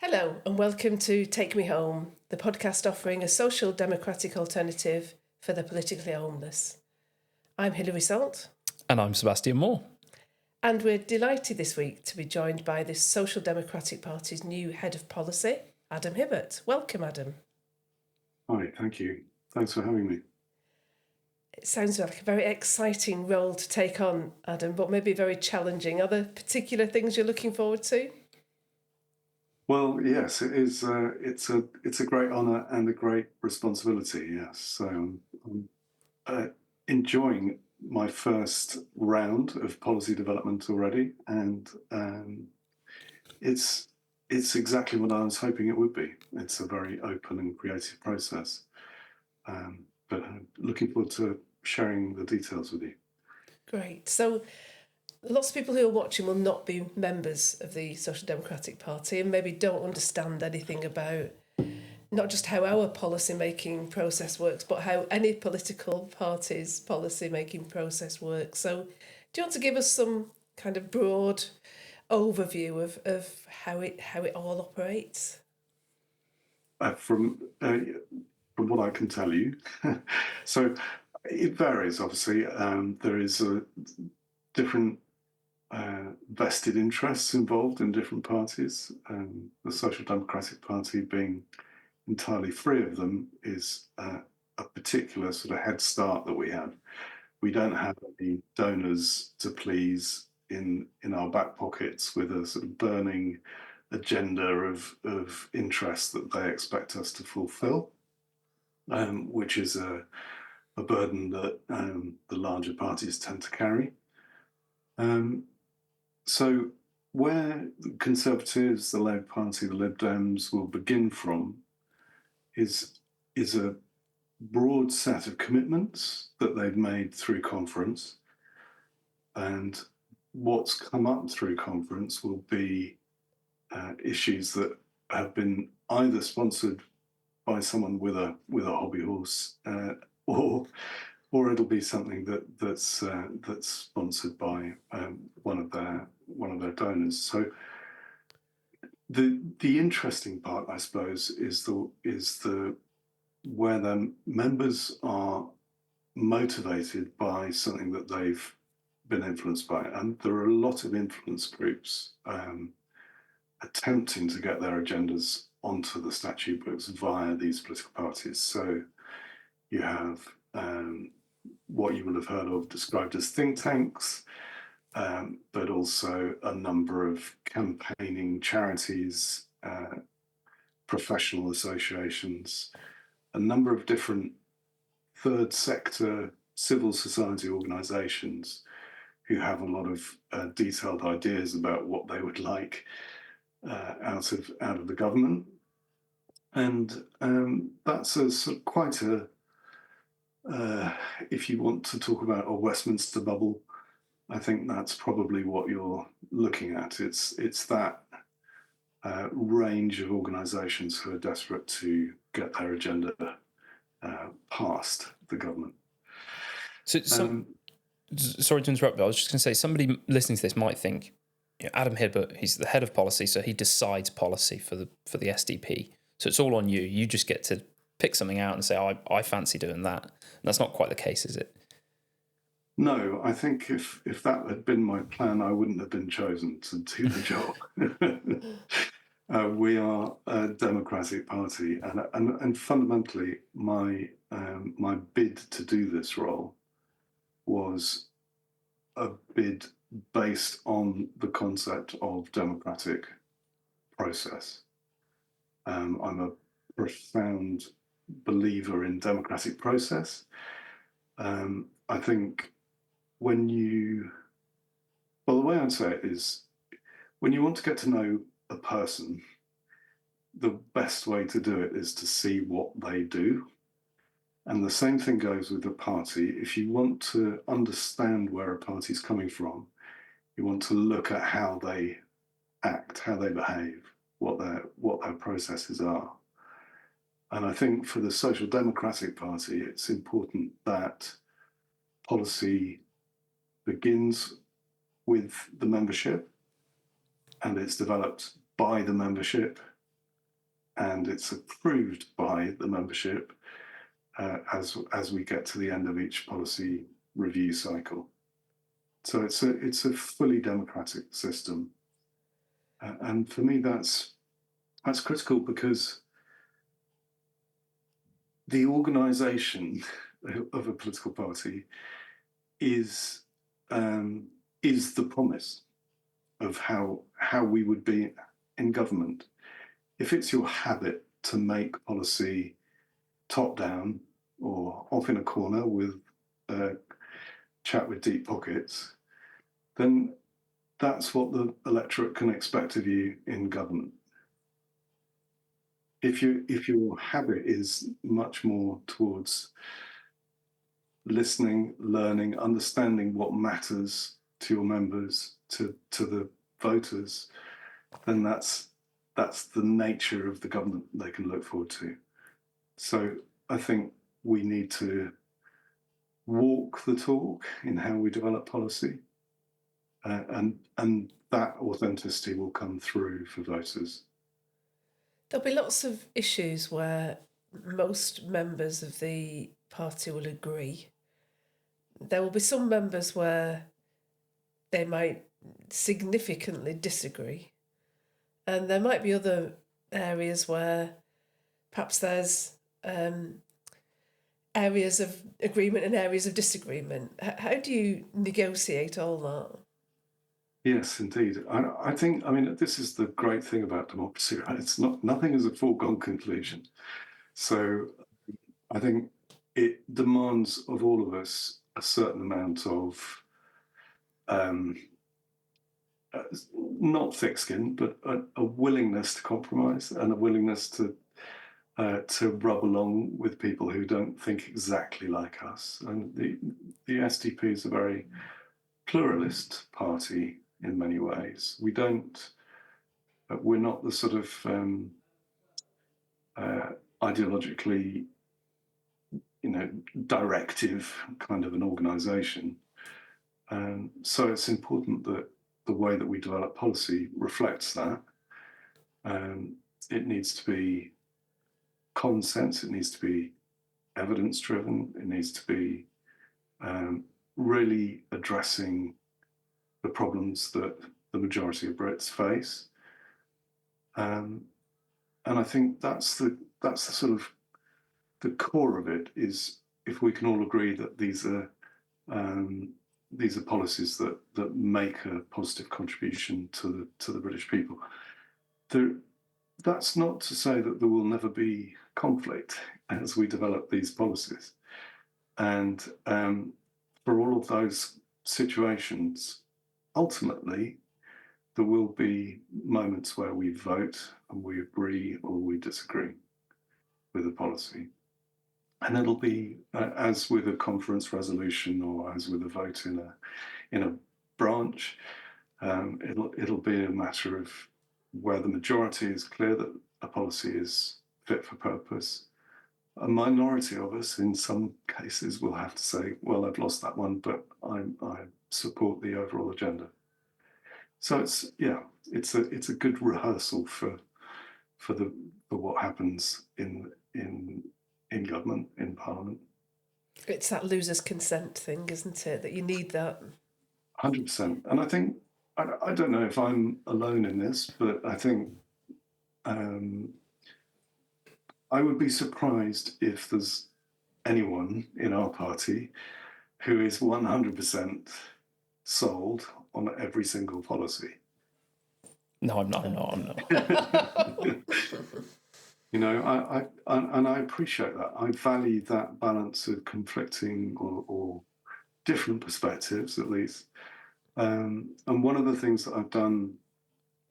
Hello, and welcome to Take Me Home, the podcast offering a social democratic alternative for the politically homeless. I'm Hilary Salt. And I'm Sebastian Moore. And we're delighted this week to be joined by the Social Democratic Party's new head of policy, Adam Hibbert. Welcome, Adam. Hi, thank you. Thanks for having me. It sounds like a very exciting role to take on, Adam, but maybe very challenging. Are there particular things you're looking forward to? Well, yes, it is. It's a great honour and a great responsibility. Yes, so I'm enjoying my first round of policy development already, and it's exactly what I was hoping it would be. It's a very open and creative process, but I'm looking forward to sharing the details with you. Great. So lots of people who are watching will not be members of the Social Democratic Party and maybe don't understand anything about not just how our policy making process works, but how any political party's policy making process works. So do you want to give us some kind of broad overview of how it all operates? From what I can tell you, so it varies. Obviously, there is a different vested interests involved in different parties. The Social Democratic Party, being entirely free of them, is a particular sort of head start that we have. We don't have any donors to please in our back pockets with a sort of burning agenda of interest that they expect us to fulfil, which is a burden that the larger parties tend to carry. So where the Conservatives, the Labour Party, the Lib Dems will begin from is a broad set of commitments that they've made through conference. And what's come up through conference will be issues that have been either sponsored by someone with a hobby horse, or it'll be something that's sponsored by one of their donors. So the interesting part, I suppose, is the where the members are motivated by something that they've been influenced by, and there are a lot of influence groups attempting to get their agendas onto the statute books via these political parties. So you have what you will have heard of described as think tanks, but also a number of campaigning charities, professional associations, a number of different third sector civil society organisations who have a lot of detailed ideas about what they would like out of the government, and that's a sort of quite a if you want to talk about a Westminster bubble, I think that's probably what you're looking at. It's that range of organisations who are desperate to get their agenda past the government. So, sorry to interrupt, but I was just going to say, somebody listening to this might think, Adam Hibbert, he's the head of policy, so he decides policy for the SDP. So it's all on you. You just get to pick something out and say, I fancy doing that. And that's not quite the case, is it? No, I think if that had been my plan, I wouldn't have been chosen to do the job. We are a democratic party, and fundamentally, my bid to do this role was a bid based on the concept of democratic process. I'm a profound believer in democratic process. I think the way I'd say it is, when you want to get to know a person, the best way to do it is to see what they do. And the same thing goes with a party. If you want to understand where a party's coming from, you want to look at how they act, how they behave, what their processes are. And I think for the Social Democratic Party, it's important that policy begins with the membership and it's developed by the membership and it's approved by the membership as we get to the end of each policy review cycle. So it's a fully democratic system, and for me that's critical, because the organisation of a political party is the promise of how we would be in government. If it's your habit to make policy top down or off in a corner with a chap with deep pockets, then that's what the electorate can expect of you in government. If your habit is much more towards listening, learning, understanding what matters to your members, to the voters, then that's the nature of the government they can look forward to. So I think we need to walk the talk in how we develop policy, and that authenticity will come through for voters. There'll be lots of issues where most members of the party will agree. There will be some members where they might significantly disagree. And there might be other areas where perhaps there's areas of agreement and areas of disagreement. How do you negotiate all that? Yes, indeed. I think, this is the great thing about democracy, right? It's nothing is a foregone conclusion. So I think it demands of all of us a certain amount of not thick skin, but a willingness to compromise, and a willingness to rub along with people who don't think exactly like us. And the SDP is a very pluralist party in many ways. We're not the sort of ideologically, directive kind of an organisation. So it's important that the way that we develop policy reflects that. It needs to be common sense. It needs to be evidence-driven. It needs to be really addressing the problems that the majority of Brits face. And I think that's the sort of the core of it, is if we can all agree that these are policies that make a positive contribution to the British people. That's not to say that there will never be conflict as we develop these policies. And for all of those situations, ultimately, there will be moments where we vote and we agree or we disagree with a policy. And it'll be, as with a conference resolution or as with a vote in a branch, it'll be a matter of where the majority is clear that a policy is fit for purpose. A minority of us, in some cases, will have to say, well, I've lost that one, but I support the overall agenda. So it's a good rehearsal for what happens in government, in Parliament. It's that loser's consent thing, isn't it? That you need that. 100%. And I think, I don't know if I'm alone in this, but I think I would be surprised if there's anyone in our party who is 100% sold on every single policy. No, I'm not. I appreciate that. I value that balance of conflicting or different perspectives, at least. And one of the things that I've done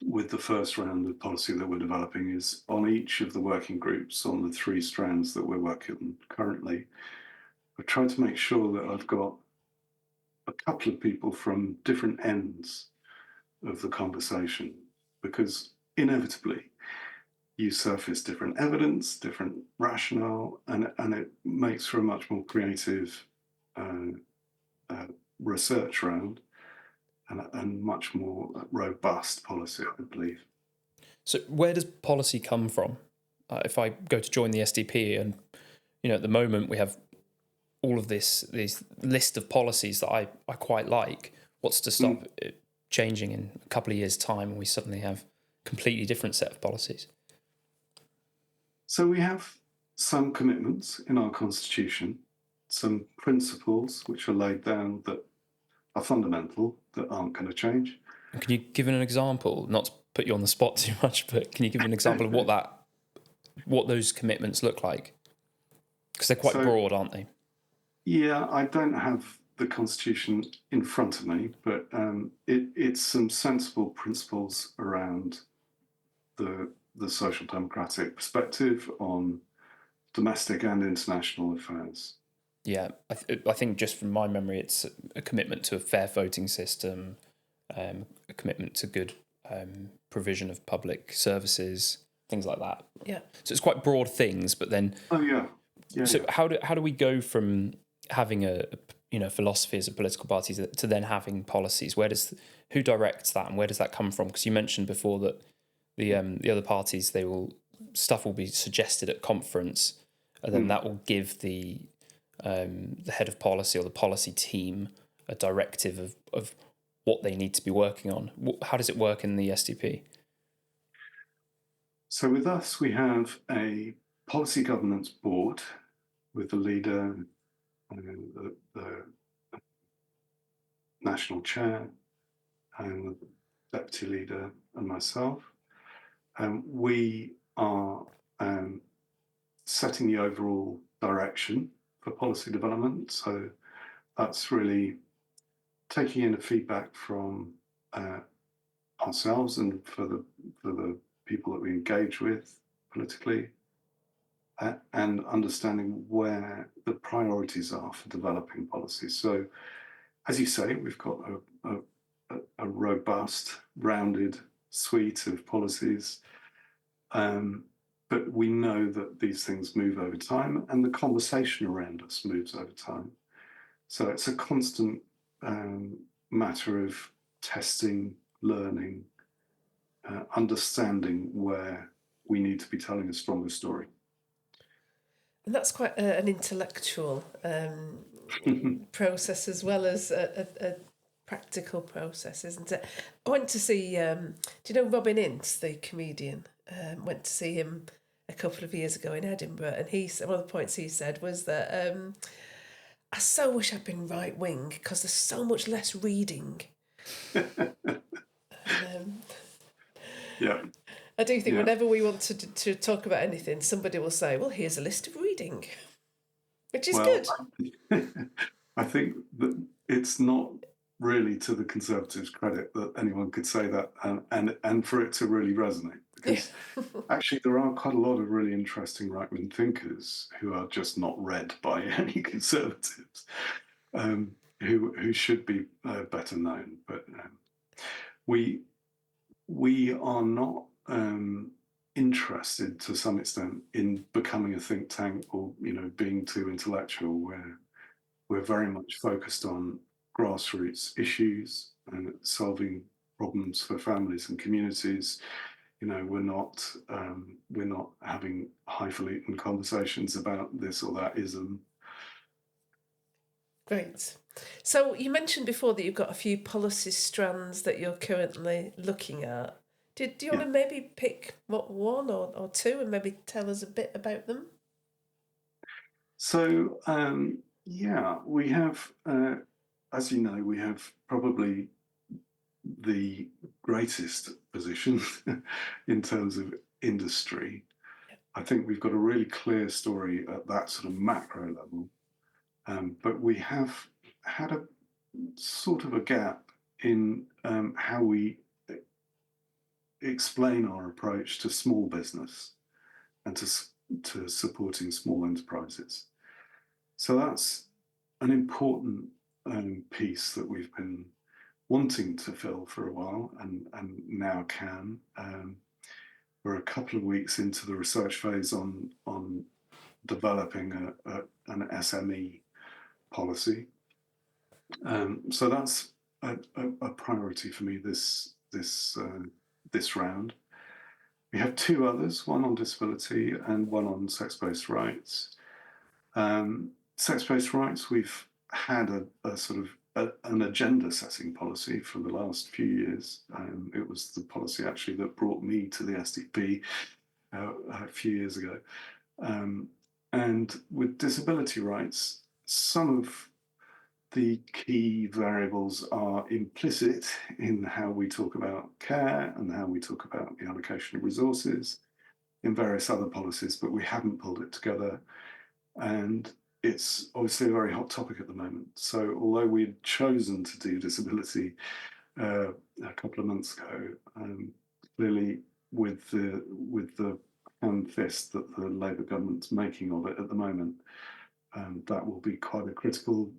with the first round of policy that we're developing is, on each of the working groups, on the 3 strands that we're working on currently, I've tried to make sure that I've got a couple of people from different ends of the conversation, because inevitably you surface different evidence, different rationale, and it makes for a much more creative research round and much more robust policy, I believe. So where does policy come from? if I go to join the SDP, and at the moment we have all of these list of policies that I quite like, what's to stop it changing in a couple of years' time and we suddenly have a completely different set of policies? So we have some commitments in our constitution, some principles which are laid down that are fundamental, that aren't going to change. And can you give an example, not to put you on the spot too much, but can you give an example of what those commitments look like? Because they're quite broad, aren't they? Yeah, I don't have the Constitution in front of me, but it's some sensible principles around the social democratic perspective on domestic and international affairs. Yeah, I think just from my memory, it's a commitment to a fair voting system, a commitment to good provision of public services, things like that. Yeah. So it's quite broad things, but then. Oh yeah. So how do we go from having a philosophy as a political party to then having policies? Who directs that, and where does that come from? Because you mentioned before that the other parties, stuff will be suggested at conference, and then that will give the head of policy or the policy team a directive of what they need to be working on. How does it work in the SDP? So with us, we have a policy governance board with the leader, the national chair, and the deputy leader, and myself. We are setting the overall direction for policy development. So that's really taking in the feedback from ourselves and for the people that we engage with politically, and understanding where the priorities are for developing policies. So, as you say, we've got a robust, rounded suite of policies, but we know that these things move over time, and the conversation around us moves over time. So it's a constant matter of testing, learning, understanding where we need to be telling a stronger story. And that's quite an intellectual process as well as a practical process, isn't it? I went to see, do you know Robin Ince, the comedian? Went to see him a couple of years ago in Edinburgh, and one of the points he said was that I so wish I'd been right wing because there's so much less reading. Yeah. I do think whenever we want to talk about anything, somebody will say, well, here's a list of reading, which is good. I think that it's not really to the Conservatives' credit that anyone could say that and for it to really resonate. Because actually there are quite a lot of really interesting right-wing thinkers who are just not read by any Conservatives, who should be better known. But we are not interested to some extent in becoming a think tank or being too intellectual. We're very much focused on grassroots issues and solving problems for families and communities. We're not having highfalutin conversations about this or that ism. Great. So you mentioned before that you've got a few policy strands that you're currently looking at. Do you want to maybe pick one or two and maybe tell us a bit about them? So, we have, as you know, we have probably the greatest position in terms of industry. I think we've got a really clear story at that sort of macro level, but we have had a sort of a gap in how we explain our approach to small business and to supporting small enterprises. So that's an important piece that we've been wanting to fill for a while and now can. We're a couple of weeks into the research phase on developing an SME policy. So that's a priority for me this round. We have two others, one on disability and one on sex-based rights. Sex-based rights, we've had a sort of an agenda-setting policy for the last few years. It was the policy actually that brought me to the SDP a few years ago. And with disability rights, some of the key variables are implicit in how we talk about care and how we talk about the allocation of resources in various other policies, but we haven't pulled it together. And it's obviously a very hot topic at the moment. So although we'd chosen to do disability a couple of months ago, clearly with the hand fist that the Labour government's making of it at the moment, that will be quite a critical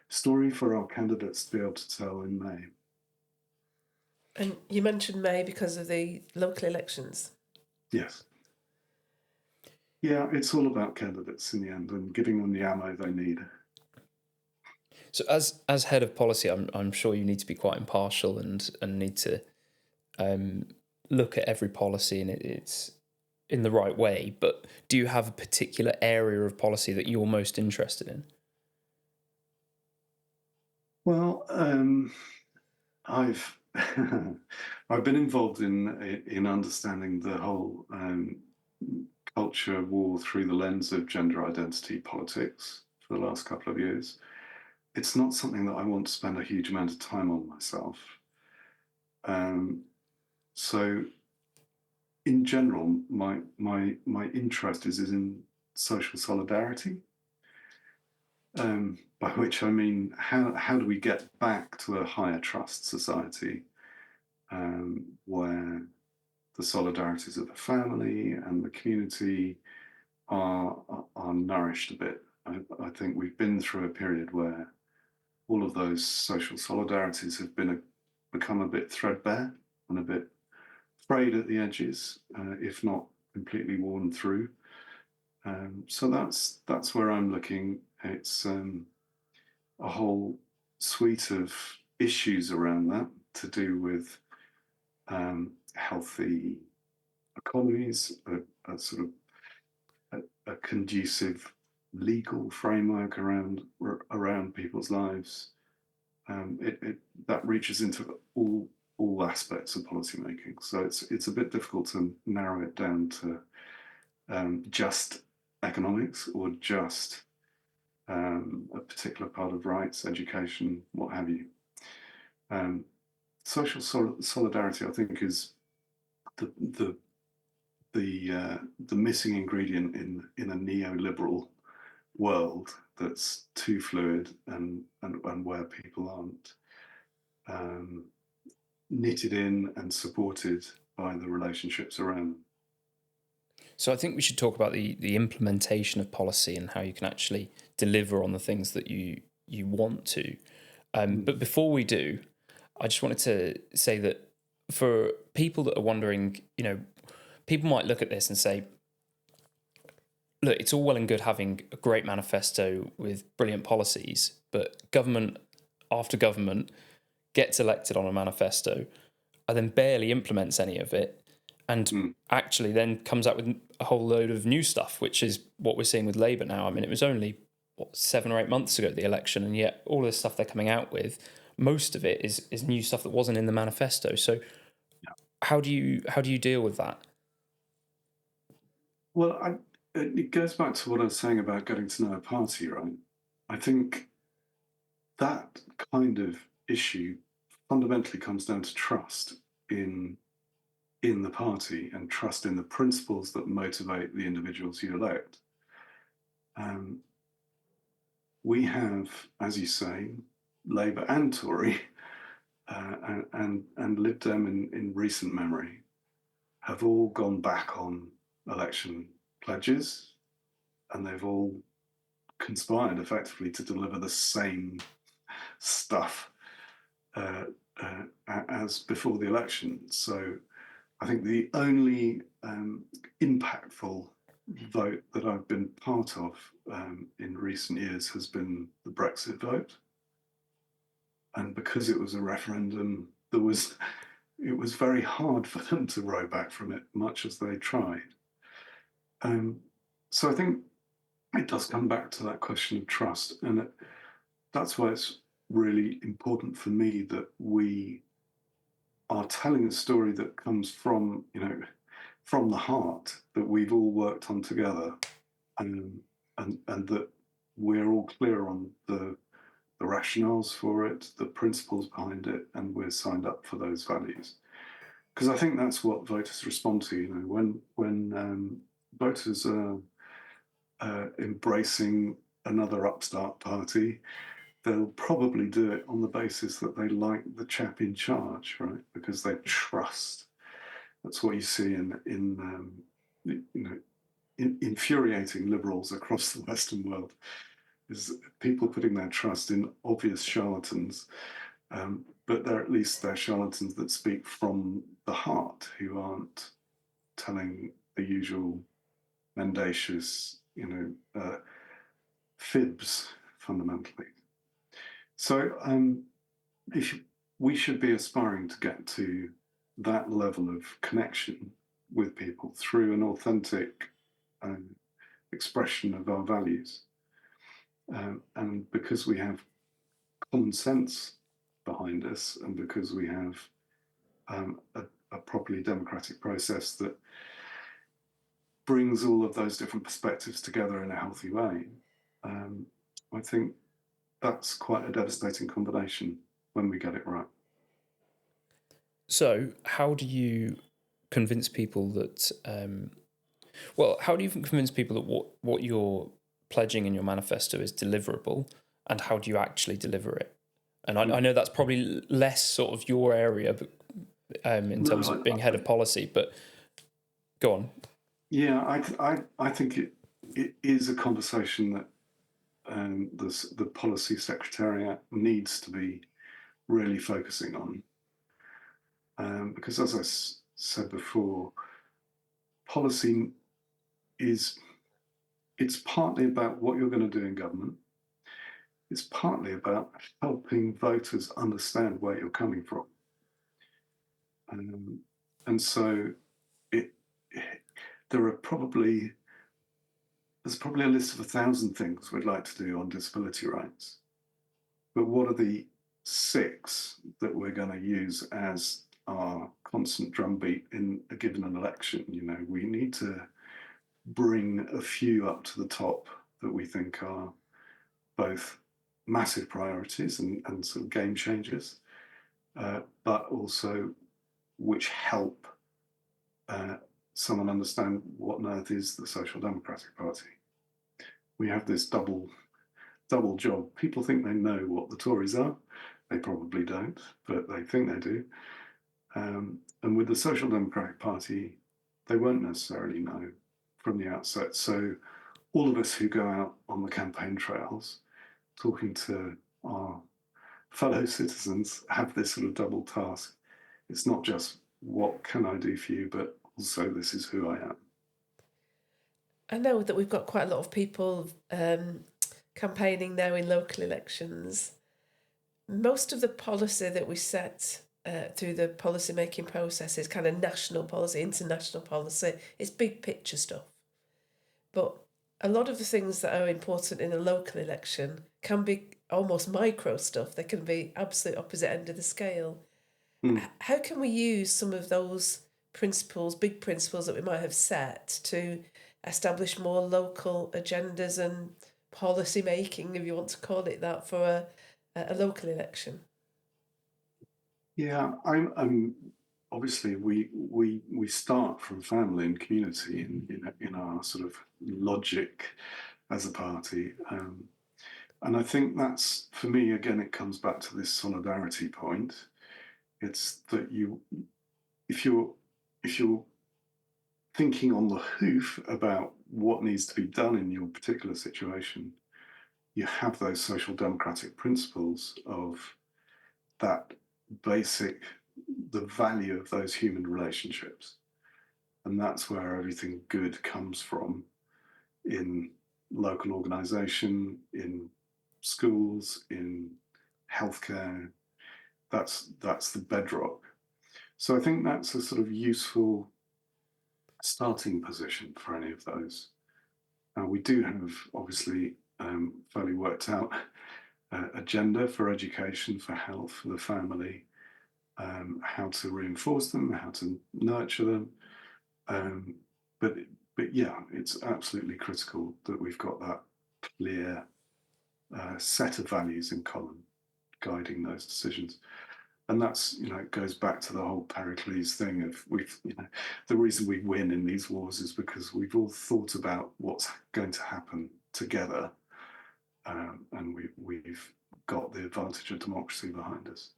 story for our candidates to be able to tell in May. And you mentioned May because of the local elections. Yes. Yeah, it's all about candidates in the end and giving them the ammo they need. So as head of policy, I'm sure you need to be quite impartial and need to look at every policy and it's in the right way. But do you have a particular area of policy that you're most interested in? Well, I've I've been involved in understanding the whole culture war through the lens of gender identity politics for the last couple of years. It's not something that I want to spend a huge amount of time on myself. So, in general, my interest is in social solidarity. By which I mean, how do we get back to a higher trust society where the solidarities of the family and the community are nourished a bit? I think we've been through a period where all of those social solidarities have become a bit threadbare and a bit frayed at the edges, if not completely worn through. So that's where I'm looking. It's a whole suite of issues around that to do with healthy economies, a sort of a conducive legal framework around people's lives. That reaches into all aspects of policymaking. So it's a bit difficult to narrow it down to just economics or just a particular part of rights, education, what have you. Social solidarity, I think, is the missing ingredient in a neoliberal world that's too fluid and where people aren't knitted in and supported by the relationships around them. So I think we should talk about the implementation of policy and how you can actually deliver on the things that you want to. But before we do, I just wanted to say that for people that are wondering, people might look at this and say, look, it's all well and good having a great manifesto with brilliant policies, but government after government gets elected on a manifesto and then barely implements any of it, and actually then comes out with a whole load of new stuff, which is what we're seeing with Labour now. I mean, it was only 7 or 8 months ago, the election, and yet all this stuff they're coming out with, most of it is new stuff that wasn't in the manifesto. So how do you deal with that? Well, it goes back to what I was saying about getting to know a party, right? I think that kind of issue fundamentally comes down to trust in the party and trust in the principles that motivate the individuals you elect. We have, as you say, Labour and Tory and Lib Dem in recent memory have all gone back on election pledges, and they've all conspired effectively to deliver the same stuff as before the election. So I think the only impactful vote that I've been part of in recent years has been the Brexit vote. And because it was a referendum, there was it was very hard for them to row back from it, much as they tried. So I think it does come back to that question of trust, and that's why it's really important for me that we are telling a story that comes from, from the heart, that we've all worked on together, and that we're all clear on the rationales for it, the principles behind it, and we're signed up for those values. Because I think that's what voters respond to. When voters are embracing another upstart party, they'll probably do it on the basis that they like the chap in charge, right? Because they trust. That's what you see in infuriating liberals across the Western world, is people putting their trust in obvious charlatans, but they're charlatans that speak from the heart, who aren't telling the usual mendacious, fibs, fundamentally. So we should be aspiring to get to that level of connection with people through an authentic expression of our values. And because we have common sense behind us, and because we have a properly democratic process that brings all of those different perspectives together in a healthy way, I think that's quite a devastating combination when we get it right. So how do you convince people that, how do you convince people that what you're pledging in your manifesto is deliverable, and how do you actually deliver it? And I know that's probably less sort of your area, but in terms of being head of policy, but go on. Yeah, I think it is a conversation that the policy secretariat needs to be really focusing on. Because as I said before, policy it's partly about what you're going to do in government. It's partly about helping voters understand where you're coming from. And so there's probably a list of 1,000 things we'd like to do on disability rights. But what are the 6 that we're going to use as our constant drumbeat in a given election? We need to bring a few up to the top that we think are both massive priorities and sort of game changers, but also which help someone understand what on earth is the Social Democratic Party. We have this double job. People think they know what the Tories are. They probably don't, but they think they do. And with the Social Democratic Party, they won't necessarily know from the outset. So all of us who go out on the campaign trails talking to our fellow citizens have this sort of double task. It's not just what can I do for you, but also this is who I am. I know that we've got quite a lot of people campaigning now in local elections. Most of the policy that we set through the policy making process is kind of national policy, international policy. It's big picture stuff. But a lot of the things that are important in a local election can be almost micro stuff. They can be absolute opposite end of the scale. How can we use some of those principles, big principles that we might have set, to establish more local agendas and policy making, if you want to call it that, for a local election? Yeah, I'm obviously we start from family and community in our sort of logic as a party, and I think that's, for me, again, it comes back to this solidarity point. It's that if you're thinking on the hoof about what needs to be done in your particular situation, you have those social democratic principles of that basic, the value of those human relationships. And that's where everything good comes from in local organisation, in schools, in healthcare. That's the bedrock. So I think that's a sort of useful starting position for any of those. We do have, obviously, fairly worked out agenda for education, for health, for the family, how to reinforce them, how to nurture them. But yeah, it's absolutely critical that we've got that clear set of values in common guiding those decisions. And that's, it goes back to the whole Pericles thing of the reason we win in these wars is because we've all thought about what's going to happen together, and we've got the advantage of democracy behind us.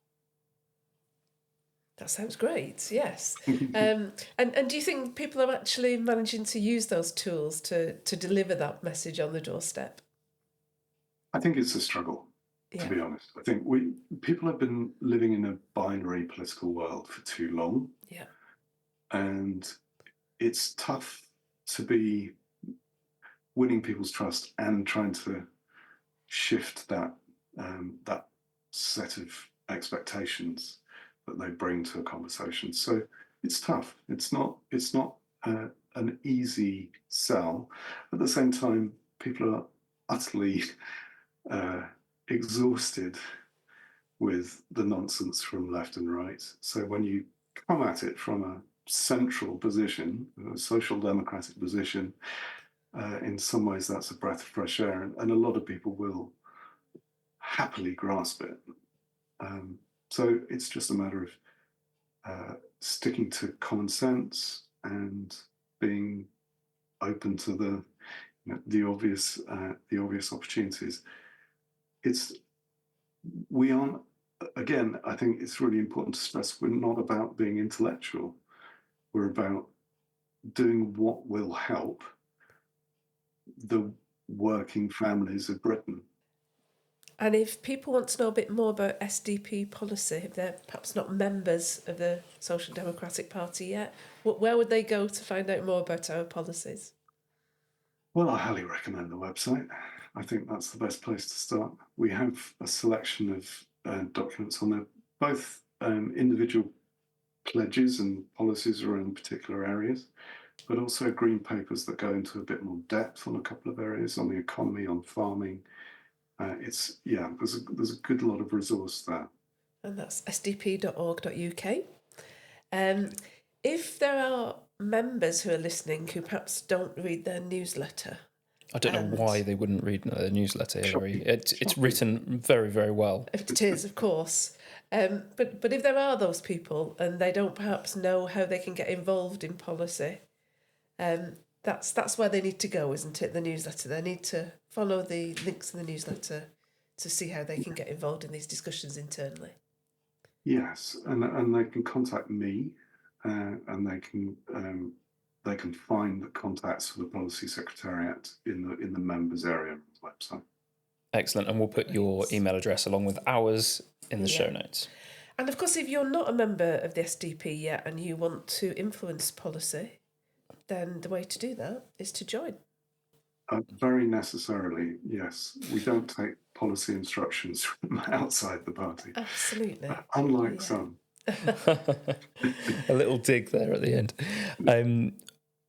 That sounds great. Yes. And do you think people are actually managing to use those tools to deliver that message on the doorstep? I think it's a struggle. To be honest, I think people have been living in a binary political world for too long. Yeah. And it's tough to be winning people's trust and trying to shift that that set of expectations that they bring to a conversation. So it's tough. It's not an easy sell. At the same time, people are utterly exhausted with the nonsense from left and right. So when you come at it from a central position, a social democratic position, in some ways that's a breath of fresh air, and a lot of people will happily grasp it. So it's just a matter of sticking to common sense and being open to the obvious opportunities. We aren't, again, I think it's really important to stress, we're not about being intellectual. We're about doing what will help the working families of Britain. And if people want to know a bit more about SDP policy, if they're perhaps not members of the Social Democratic Party yet, where would they go to find out more about our policies? Well, I highly recommend the website. I think that's the best place to start. We have a selection of documents on there, both individual pledges and policies around particular areas, but also green papers that go into a bit more depth on a couple of areas, on the economy, on farming. There's a good lot of resource there. And that's sdp.org.uk. If there are members who are listening who perhaps don't read their newsletter, I don't know why they wouldn't read the newsletter, Hilary. It's written very, very well. It is, of course. But if there are those people and they don't perhaps know how they can get involved in policy, that's where they need to go, isn't it? The newsletter. They need to follow the links in the newsletter to see how they can get involved in these discussions internally. Yes, and they can contact me, and they can find the contacts for the Policy Secretariat in the members area of the website. Excellent, and we'll put your email address along with ours in the show notes. And of course, if you're not a member of the SDP yet and you want to influence policy, then the way to do that is to join. Very necessarily, yes. We don't take policy instructions from outside the party. Absolutely. Unlike some. A little dig there at the end.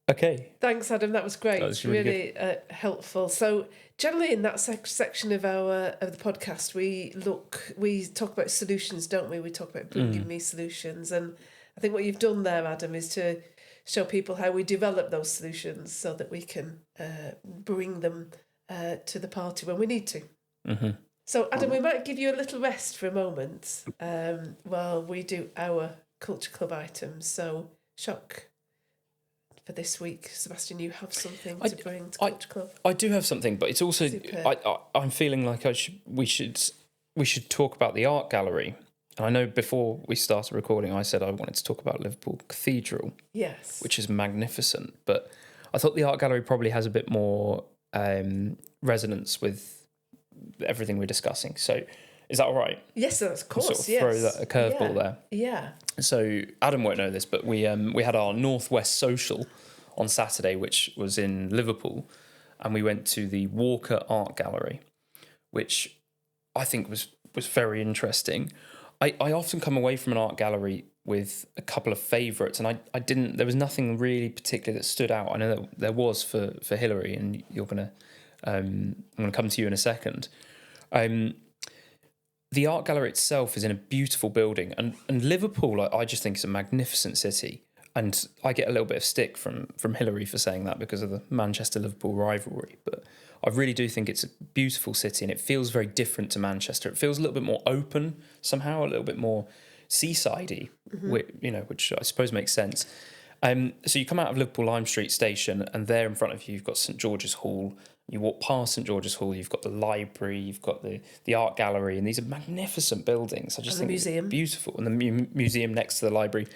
Okay. Thanks, Adam. That was great. That was really helpful. So generally in that section of the podcast, we talk about solutions, don't we? We talk about bringing me solutions. And I think what you've done there, Adam, is to show people how we develop those solutions so that we can bring them to the party when we need to. Mm-hmm. So, Adam, we might give you a little rest for a moment while we do our Culture Club items. So, shock for this week, Sebastian, you have something to bring to Culture Club? I do have something, but it's also I'm feeling like we should talk about the art gallery. And I know before we started recording, I said I wanted to talk about Liverpool Cathedral, yes, which is magnificent. But I thought the art gallery probably has a bit more resonance with everything we're discussing. So is that all right? Yes, of course. Sort of throw a curveball there. Yeah. So Adam won't know this, but we had our Northwest Social on Saturday, which was in Liverpool, and we went to the Walker Art Gallery, which I think was very interesting. I often come away from an art gallery with a couple of favourites, and I didn't. There was nothing really particular that stood out. I know that there was for Hilary, and I'm gonna come to you in a second. The art gallery itself is in a beautiful building, and Liverpool, I just think, is a magnificent city. And I get a little bit of stick from Hilary for saying that because of the Manchester-Liverpool rivalry. But I really do think it's a beautiful city, and it feels very different to Manchester. It feels a little bit more open somehow, a little bit more seasidey, which I suppose makes sense. So you come out of Liverpool Lime Street station, and there in front of you, you've got St George's Hall. You walk past St George's Hall, you've got the library, you've got the art gallery, and these are magnificent buildings. I just think museum. It's beautiful, and the museum next to the library.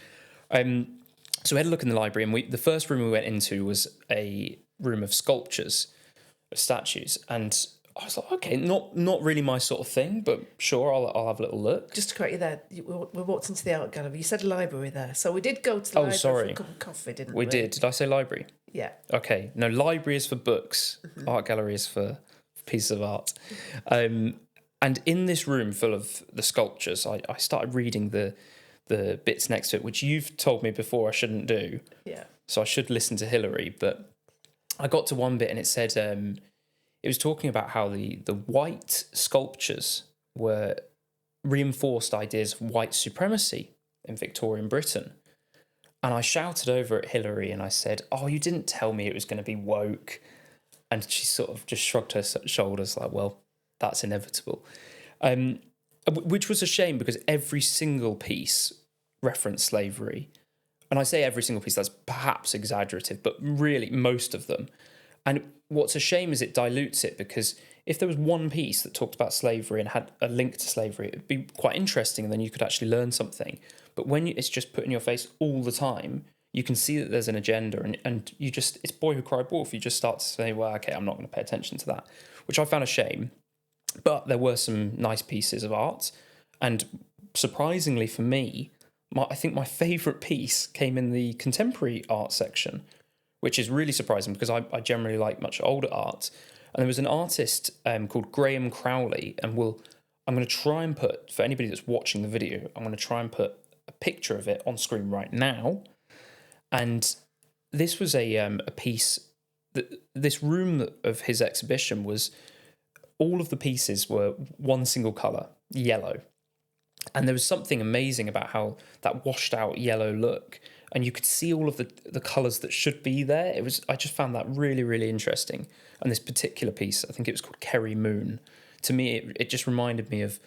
So we had a look in the library, and the first room we went into was a room of sculptures, of statues, and I was like, okay, not really my sort of thing, but sure, I'll have a little look. Just to correct you there, we walked into the art gallery. You said library there, so we did go to the library for a cup of coffee, didn't we? We did. Did I say library? Yeah. Okay. No, library is for books. Art gallery is for pieces of art. And in this room full of the sculptures, I started reading the bits next to it, which you've told me before I shouldn't do. Yeah. So I should listen to Hilary. But I got to one bit and it said it was talking about how the white sculptures were reinforced ideas of white supremacy in Victorian Britain. And I shouted over at Hilary and I said, "Oh, you didn't tell me it was going to be woke." And she sort of just shrugged her shoulders like, well, that's inevitable. Which was a shame because every single piece referenced slavery. And I say every single piece, that's perhaps exaggerative, but really most of them. And what's a shame is it dilutes it, because if there was one piece that talked about slavery and had a link to slavery, it would be quite interesting, and then you could actually learn something. But when it's just put in your face all the time, you can see that there's an agenda, and you just, it's boy who cried wolf. You just start to say, well, okay, I'm not going to pay attention to that, which I found a shame. But there were some nice pieces of art, and surprisingly for me, I think my favourite piece came in the contemporary art section, which is really surprising because I generally like much older art. And there was an artist called Graham Crowley, and I'm going to try and put, for anybody that's watching the video, I'm going to try and put a picture of it on screen right now. And this was a piece, this room of his exhibition was, all of the pieces were one single colour, yellow. And there was something amazing about how that washed out yellow look, and you could see all of the colours that should be there. I just found that really, really interesting. And this particular piece, I think it was called Kerry Moon. To me, it just reminded me of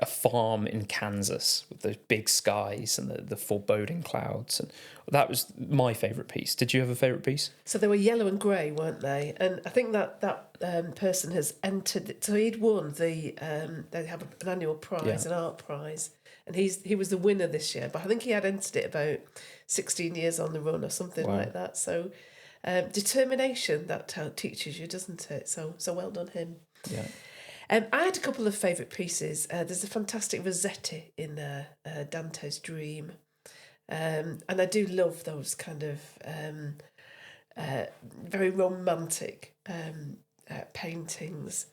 a farm in Kansas with those big skies and the foreboding clouds. And that was my favourite piece. Did you have a favourite piece? So they were yellow and grey, weren't they? And I think that person has entered. So he'd won they have an annual prize, an art prize, and he was the winner this year. But I think he had entered it about 16 years on the run or something like that. So determination, that teaches you, doesn't it? So well done him. Yeah. I had a couple of favourite pieces. There's a fantastic Rossetti in there, Dante's Dream. And I do love those kind of very romantic paintings.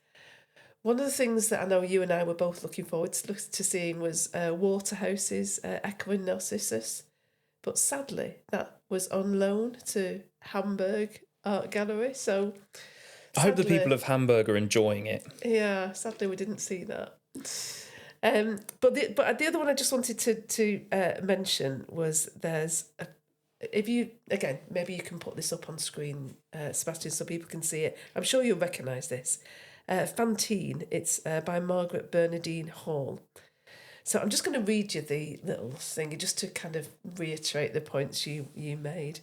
One of the things that I know you and I were both looking forward to seeing was Waterhouse's Echoing Narcissus. But sadly, that was on loan to Hamburg Art Gallery. So I hope the people of Hamburg are enjoying it. Yeah, sadly we didn't see that. But the other one I just wanted to mention was maybe you can put this up on screen, Sebastian, so people can see it. I'm sure you'll recognise this. Fantine. It's by Margaret Bernardine Hall. So I'm just going to read you the little thing just to kind of reiterate the points you made.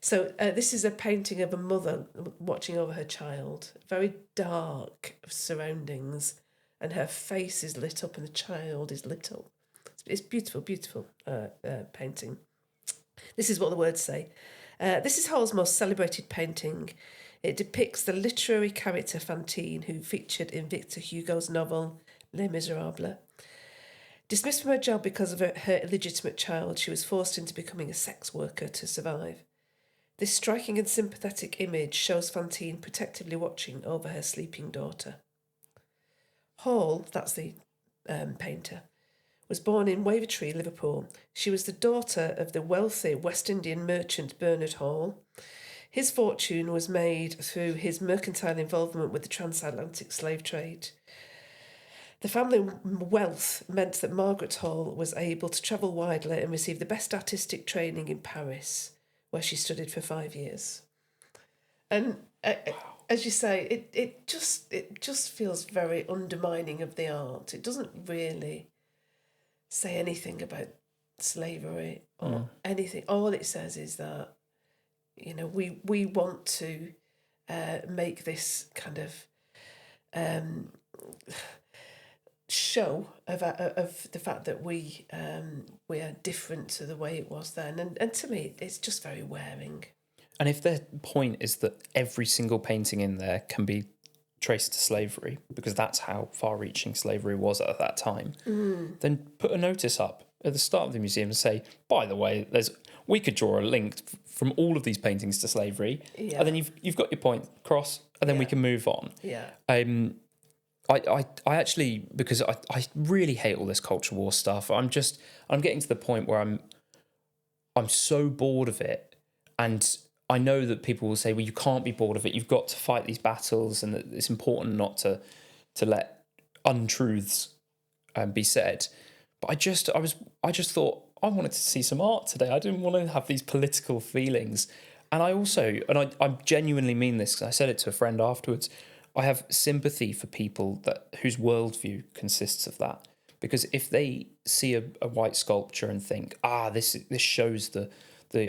So this is a painting of a mother watching over her child. Very dark surroundings, and her face is lit up and the child is lit up. It's beautiful, beautiful painting. This is what the words say. This is Hall's most celebrated painting. It depicts the literary character Fantine, who featured in Victor Hugo's novel Les Miserables. Dismissed from her job because of her illegitimate child, she was forced into becoming a sex worker to survive. This striking and sympathetic image shows Fantine protectively watching over her sleeping daughter. Hall, that's the painter, was born in Wavertree, Liverpool. She was the daughter of the wealthy West Indian merchant Bernard Hall. His fortune was made through his mercantile involvement with the transatlantic slave trade. The family wealth meant that Margaret Hall was able to travel widely and receive the best artistic training in Paris, where she studied for 5 years. And as you say, it just feels very undermining of the art. It doesn't really say anything about slavery or anything. All it says is that, we want to make this kind of show of the fact that we are different to the way it was then, and to me it's just very wearing. And if their point is that every single painting in there can be traced to slavery, because that's how far-reaching slavery was at that time, then put a notice up at the start of the museum and say, by the way, we could draw a link from all of these paintings to slavery, and then you've got your point across, and then we can move on. Yeah. I actually, because I really hate all this culture war stuff. I'm getting to the point where I'm so bored of it, and I know that people will say, well, you can't be bored of it. You've got to fight these battles, and that it's important not to let untruths be said. But I just thought I wanted to see some art today. I didn't want to have these political feelings. And I genuinely mean this, because I said it to a friend afterwards, I have sympathy for people whose worldview consists of that. Because if they see a white sculpture and think, this shows the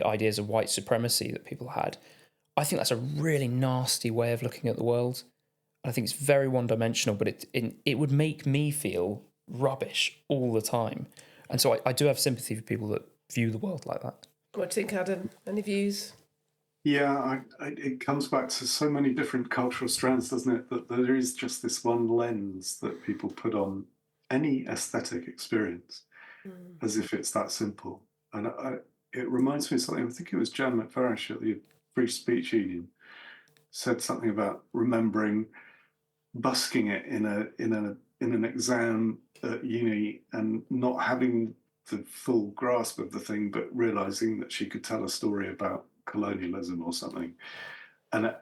ideas of white supremacy that people had, I think that's a really nasty way of looking at the world. I think it's very one-dimensional, but it would make me feel rubbish all the time. And so I do have sympathy for people that view the world like that. What do you think, Adam? Any views? Yeah, it comes back to so many different cultural strands, doesn't it? That there is just this one lens that people put on any aesthetic experience, as if it's that simple. And it reminds me of something. I think it was Jan McFarish at the Free Speech Union said something about remembering busking it in an exam at uni and not having the full grasp of the thing, but realizing that she could tell a story about colonialism or something, and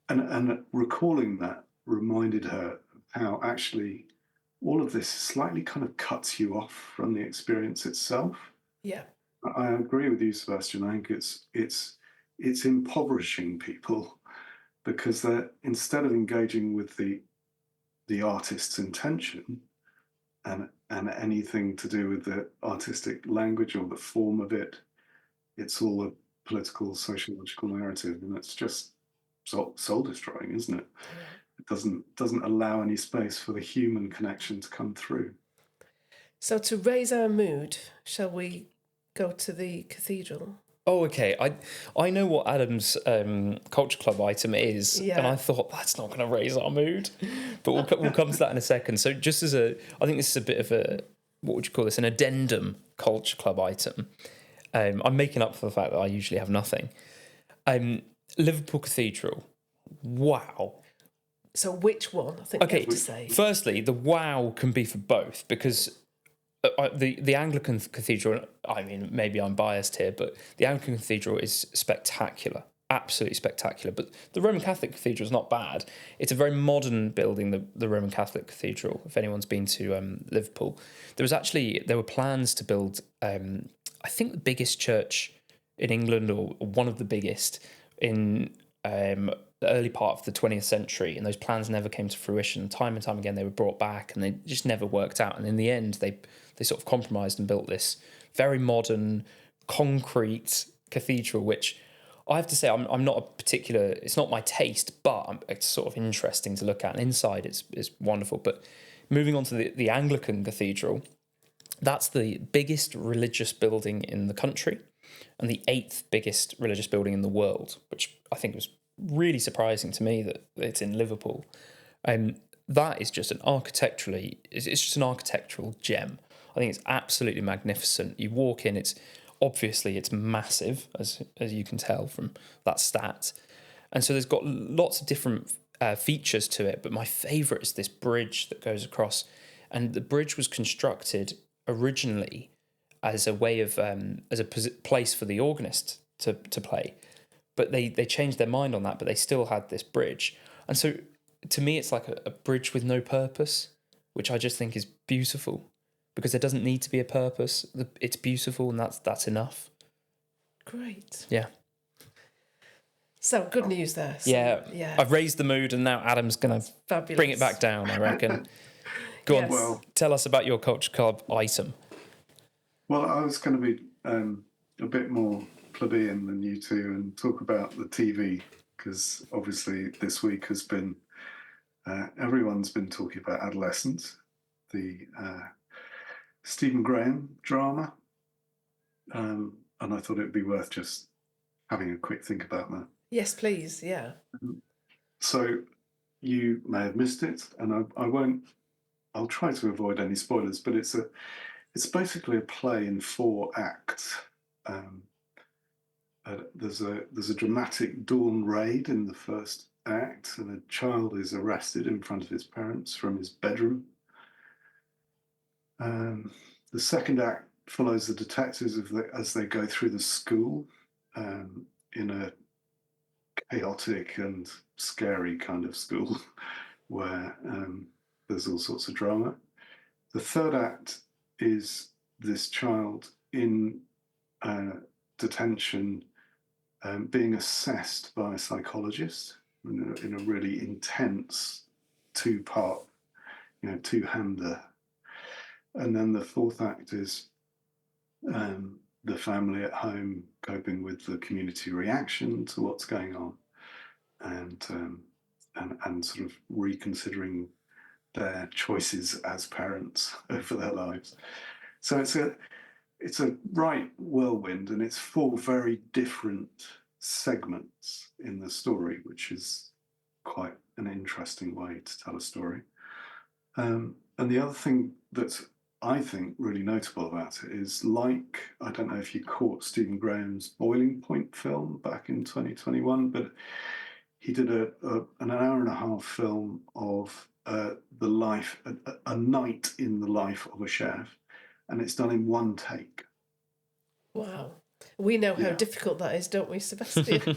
and recalling that reminded her how actually all of this slightly kind of cuts you off from the experience itself. Yeah, I agree with you, Sebastian. I think it's impoverishing people, because they're, instead of engaging with the artist's intention and anything to do with the artistic language or the form of it, it's all a political, sociological narrative, and it's just soul destroying, isn't it? Yeah. It doesn't allow any space for the human connection to come through. So to raise our mood, shall we go to the cathedral? Oh, okay. I know what Adam's culture club item is, and I thought that's not going to raise our mood, but we'll come to that in a second. So just I think this is a bit of what would you call this? An addendum culture club item. I'm making up for the fact that I usually have nothing. Liverpool Cathedral. Wow. So which one? I think you have to say. Firstly, the wow can be for both, because the Anglican Cathedral, I mean, maybe I'm biased here, but the Anglican Cathedral is spectacular, absolutely spectacular. But the Roman Catholic Cathedral is not bad. It's a very modern building, the Roman Catholic Cathedral, if anyone's been to Liverpool. There were plans to build, I think, the biggest church in England, or one of the biggest, in the early part of the 20th century, and those plans never came to fruition. Time and time again they were brought back, and they just never worked out. And in the end they sort of compromised and built this very modern concrete cathedral, which I have to say I'm not a particular, it's not my taste, but it's sort of interesting to look at, and inside it's wonderful. But moving on to the Anglican Cathedral, that's the biggest religious building in the country and the 8th biggest religious building in the world, which I think was really surprising to me that it's in Liverpool. That is just it's just an architectural gem. I think it's absolutely magnificent. You walk in, it's massive, as you can tell from that stat. And so there's got lots of different features to it, but my favourite is this bridge that goes across. And the bridge was constructed originally as a way of as a place for the organist to play, but they changed their mind on that. But they still had this bridge, and so to me, it's like a bridge with no purpose, which I just think is beautiful, because there doesn't need to be a purpose. It's beautiful, and that's enough. Great. Yeah. So good news there. So, yeah. I've raised the mood, and now Adam's going to bring it back down, I reckon. Go on, Well, tell us about your Culture Club item. Well, I was going to be a bit more plebeian than you two and talk about the TV, because obviously this week has been, everyone's been talking about Adolescence, the Stephen Graham drama, and I thought it would be worth just having a quick think about that. Yes, please, yeah. So you may have missed it, and I'll try to avoid any spoilers, but it's basically a play in 4 acts. There's a dramatic dawn raid in the first act, and a child is arrested in front of his parents from his bedroom. The second act follows the detectives as they go through the school in a chaotic and scary kind of school where there's all sorts of drama. The third act is this child in detention being assessed by a psychologist in a really intense 2-part, two-hander. And then the fourth act is the family at home coping with the community reaction to what's going on, and sort of reconsidering their choices as parents over their lives. So it's a right whirlwind, and it's 4 very different segments in the story, which is quite an interesting way to tell a story. And the other thing that's, I think, really notable about it is, like, I don't know if you caught Stephen Graham's Boiling Point film back in 2021, but he did an hour and a half film of the life, a night in the life of a chef, and it's done in 1 take. Wow. We know how difficult that is, don't we, Sebastian?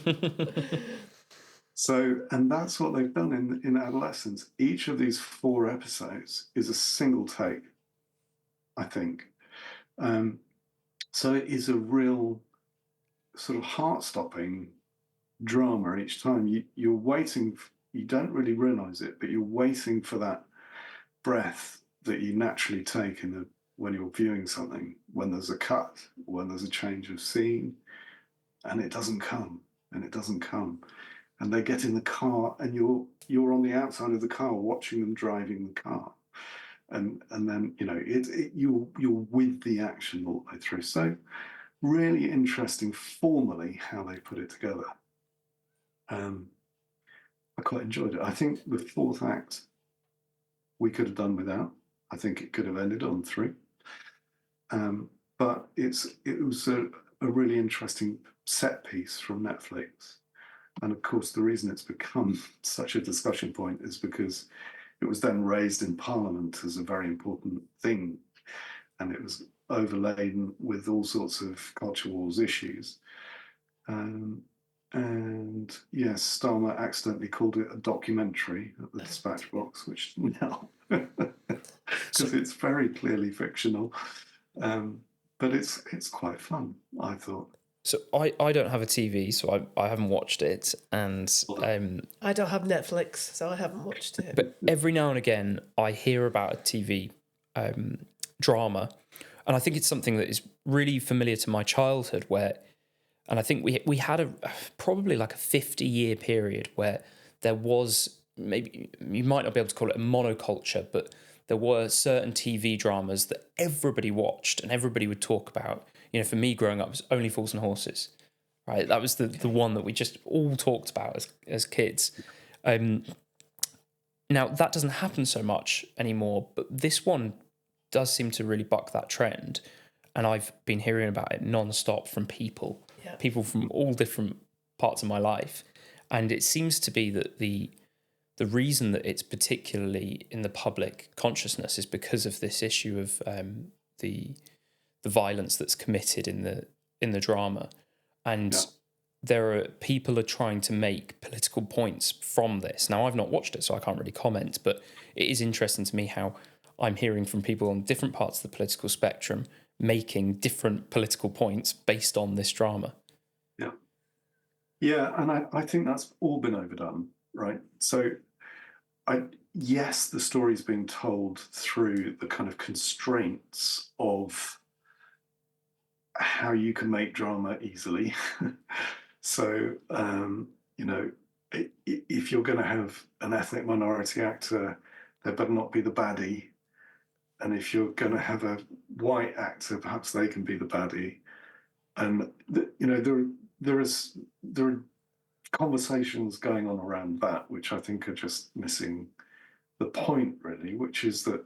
So, and that's what they've done in Adolescence. Each of these 4 episodes is a single take, I think. So it is a real sort of heart-stopping drama each time. You're waiting, you don't really realise it, but you're waiting for that breath that you naturally take when you're viewing something, when there's a cut, when there's a change of scene, and it doesn't come, and it doesn't come. And they get in the car, and you're on the outside of the car watching them driving the car. And then, you're with the action all the way through. So really interesting formally how they put it together. I quite enjoyed it. I think the 4th act we could have done without. I think it could have ended on 3. But it was a really interesting set piece from Netflix. And of course, the reason it's become such a discussion point is because it was then raised in Parliament as a very important thing. And it was overladen with all sorts of culture wars issues. And yes, Starmer accidentally called it a documentary at the dispatch box, which now, because it's very clearly fictional. But it's quite fun, I thought. So I don't have a TV, so I haven't watched it, and I don't have Netflix, so I haven't watched it. But every now and again, I hear about a TV drama, and I think it's something that is really familiar to my childhood. And I think we had probably like a 50-year period where there was, maybe you might not be able to call it a monoculture, but there were certain TV dramas that everybody watched and everybody would talk about. For me growing up, it was Only Fools and Horses, right? That was the one that we just all talked about as kids. Now, that doesn't happen so much anymore, but this one does seem to really buck that trend. And I've been hearing about it non-stop from people from all different parts of my life. And it seems to be that the the reason that it's particularly in the public consciousness is because of this issue of the violence that's committed in the drama, and there are people are trying to make political points from this. Now, I've not watched it, so I can't really comment, but it is interesting to me how I'm hearing from people on different parts of the political spectrum making different political points based on this drama. Yeah, and I think that's all been overdone, right? So, yes, the story's being told through the kind of constraints of how you can make drama easily. So, if you're going to have an ethnic minority actor, they better not be the baddie. And if you're going to have a white actor, perhaps they can be the baddie. And there are conversations going on around that, which I think are just missing the point, really, which is that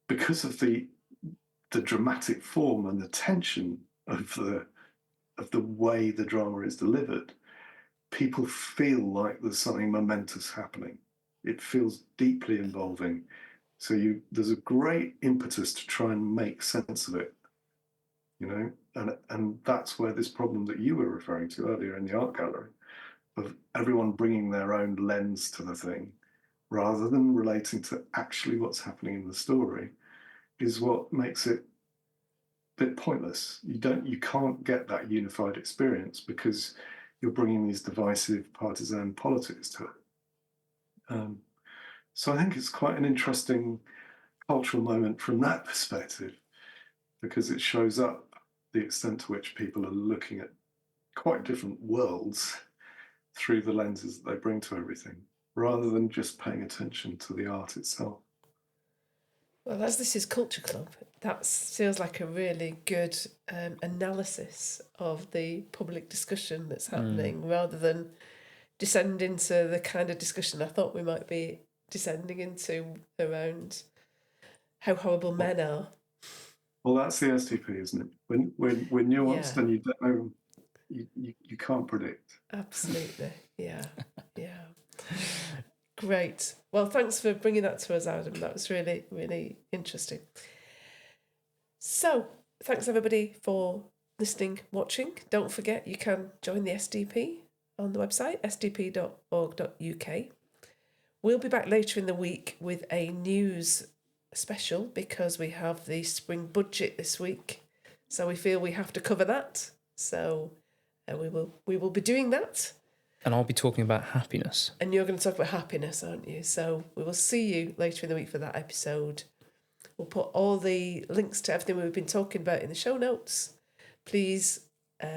because of the dramatic form and the tension of the way the drama is delivered, people feel like there's something momentous happening. It feels deeply involving. So there's a great impetus to try and make sense of it, and that's where this problem that you were referring to earlier in the art gallery, of everyone bringing their own lens to the thing, rather than relating to actually what's happening in the story, is what makes it a bit pointless. You can't get that unified experience because you're bringing these divisive partisan politics to it. So I think it's quite an interesting cultural moment from that perspective, because it shows up the extent to which people are looking at quite different worlds through the lenses that they bring to everything, rather than just paying attention to the art itself. Well, as this is Culture Club, that feels like a really good analysis of the public discussion that's happening, rather than descend into the kind of discussion I thought we might be descending into around how horrible men are. Well, that's the SDP, isn't it? When we're nuanced and you don't know, you can't predict. Absolutely, yeah. Great. Well, thanks for bringing that to us, Adam. That was really, really interesting. So, thanks everybody for listening, watching. Don't forget you can join the SDP on the website, sdp.org.uk. We'll be back later in the week with a news special because we have the spring budget this week. So we feel we have to cover that. So we will be doing that. And I'll be talking about happiness. And you're going to talk about happiness, aren't you? So we will see you later in the week for that episode. We'll put all the links to everything we've been talking about in the show notes. Please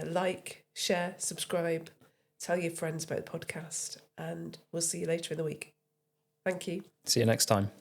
like, share, subscribe, tell your friends about the podcast, and we'll see you later in the week. Thank you. See you next time.